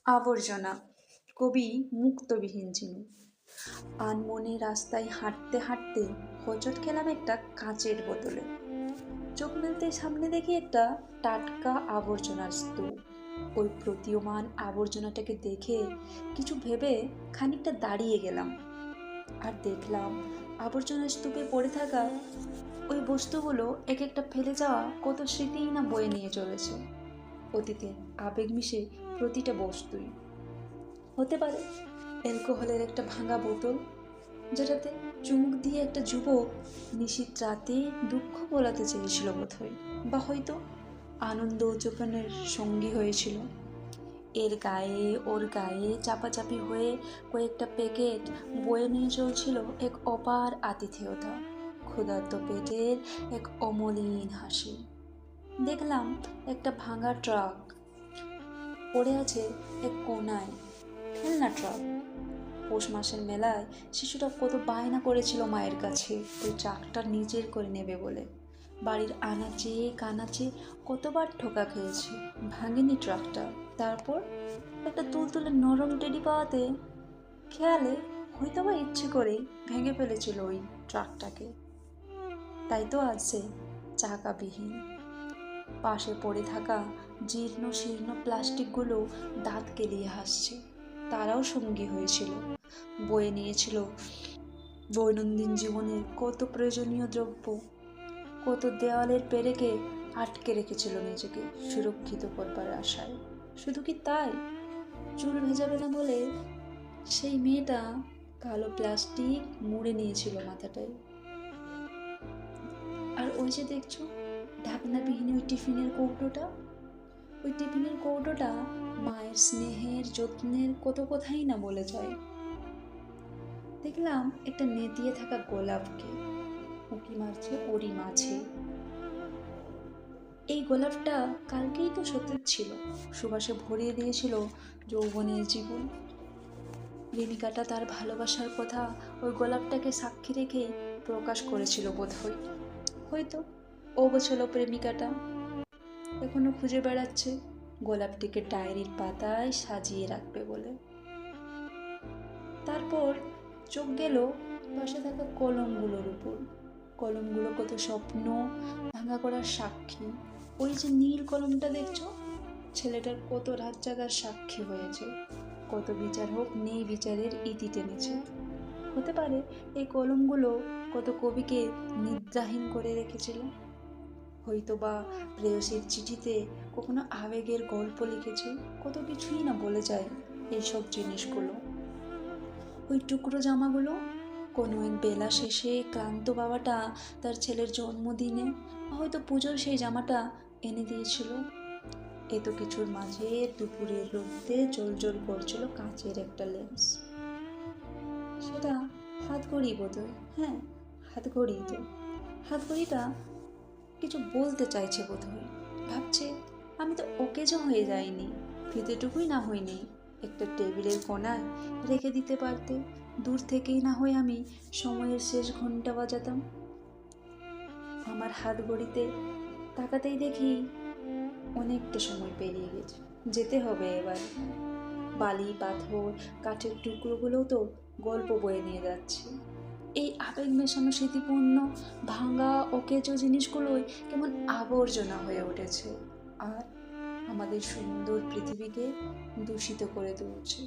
আবর্জনা। কবি মুক্তবিহীন চিনি। আনমনে রাস্তায় হাঁটতে হাঁটতে হোঁচট খেলাম একটা কাচের বোতলে। চোখ মেলতেই সামনে দেখি একটা টাটকা আবর্জনার স্তূপ। ওই প্রতীয়মান আবর্জনাটাকে দেখে কিছু ভেবে খানিকটা দাঁড়িয়ে গেলাম, আর দেখলাম আবর্জনার স্তূপে পড়ে থাকা ওই বস্তুগুলো এক একটা ফেলে যাওয়া কত স্মৃতিই না বয়ে নিয়ে চলেছে। অতীতের আবেগ মিশে প্রতিটা বস্তুই হতে পারে অ্যালকোহলের একটা ভাঙা বোতল, যেটাতে চুমুক দিয়ে একটা যুবক নিশীথ রাতে দুঃখ গোলাতে চেয়েছিল বোধহয়, বা হয়তো আনন্দ উদযাপনের সঙ্গী হয়েছিল। এর গায়ে ওর গায়ে চাপাচাপি হয়ে কয়েকটা প্যাকেট বয়ে নিয়ে চলছিল এক অপার আতিথেয়তা, ক্ষুধার্ত পেটের এক অমলিন হাসি। দেখলাম একটা ভাঙা ট্রাক পড়ে আছে এক কোনায়, খেলনা ট্রাক। পৌষ মাসের মেলায় শিশুরা কত বায়না করেছিল মায়ের কাছে ওই ট্রাকটা নিজের করে নেবে বলে। বাড়ির আনাচে কানাচে কতবার ঠোকা খেয়েছে, ভাঙেনি ট্রাকটা। তারপর একটা তুলতুলে নরম টেডি পাওয়াতে খেয়ালে হয়তো বা ইচ্ছে করেই ভেঙে ফেলেছিল ওই ট্রাকটাকে। তাই তো আজ সে চাকাবিহীন। পাশে পড়ে থাকা জীর্ণ শীর্ণ প্লাস্টিকগুলো দাঁত কেলিয়ে হাসছে। তারাও সঙ্গী হয়েছিল, বয়ে নিয়েছিল দৈনন্দিন জীবনের কত প্রয়োজনীয় দ্রব্য, কত দেওয়ালের পেরেকে আটকে রেখেছিল নিজেকে সুরক্ষিত করবার আশায়। শুধু কি তাই, চুল ভেজাবে না বলে সেই মেয়েটা কালো প্লাস্টিক মুড়ে নিয়েছিল মাথাটায়। আর ওই যে দেখছো ঢাকনাবিহীন ওই টিফিনের কৌটোটা মায়ের স্নেহের যত্নের কত কথাই না বলে যায়। দেখলাম একটা নেতিয়ে থাকা গোলাপকে উঁকি মারছে ওরই মাঝে। এই গোলাপটা কালকেই তো সতেজ ছিল, সুবাসে ভরিয়ে দিয়েছিল যৌবনের জীবন। প্রেমিকাটা তার ভালোবাসার কথা ওই গোলাপটাকে সাক্ষী রেখে প্রকাশ করেছিল বোধহয়। হয়তো ও ছিল প্রেমিকাটা, এখনো খুঁজে বেড়াচ্ছে গোলাপটিকে ডায়েরির পাতায় সাজিয়ে রাখবে বলে। তারপর চোখ গেল পাশে থাকা কলমগুলোর উপর। কলমগুলো কত স্বপ্ন ভাঙা করার সাক্ষী। ওই যে নীল কলমটা দেখছো, ছেলেটার কত রাত জাগার সাক্ষী হয়েছে, কত বিচার হোক নেই বিচারের ইতি টেনেছে। হতে পারে এই কলমগুলো কত কবিকে নিদ্রাহীন করে রেখেছিল। হয়তো বা প্রেয়সীর চিঠিতে কখনো আবেগের গল্প লিখেছে। কত কিছুই না বলে যায় এইসব জিনিসগুলো। ওই টুকরো জামাগুলো কোনো এক বেলা শেষে ক্লান্ত বাবাটা তার ছেলের জন্মদিনে হয়তো পুজোর সেই জামাটা এনে দিয়েছিল। এত কিছুর মাঝে দুপুরের রোদে জ্বলজ্বল করছিল কাঁচের একটা লেন্স। সেটা হাতঘড়ি বোধহয়, হ্যাঁ হাতঘড়ি তো। হাতঘড়িটা কিছু বলতে চাইছে বোধহয়, ভাবছে আমি তো অকেজো হয়ে যাইনি, ফিতেটুকুই না হয়নি একটা টেবিলের কোণায় রেখে দিতে পারতে, দূর থেকেই না হয় আমি সময়ের শেষ ঘন্টা বাজাতাম। আমার হাত ঘড়িতে তাকাতেই দেখি অনেকটা সময় পেরিয়ে গেছে, যেতে হবে এবার। বালি পাথর কাঠের টুকরোগুলোও তো গল্প বয়ে নিয়ে যাচ্ছে। এই আবেগ মেশানো স্মৃতিপূর্ণ ভাঙা অকেজো জিনিসগুলোই কেমন আবর্জনা হয়ে উঠেছে আর আমাদের সুন্দর পৃথিবীকে দূষিত করে তুলছে।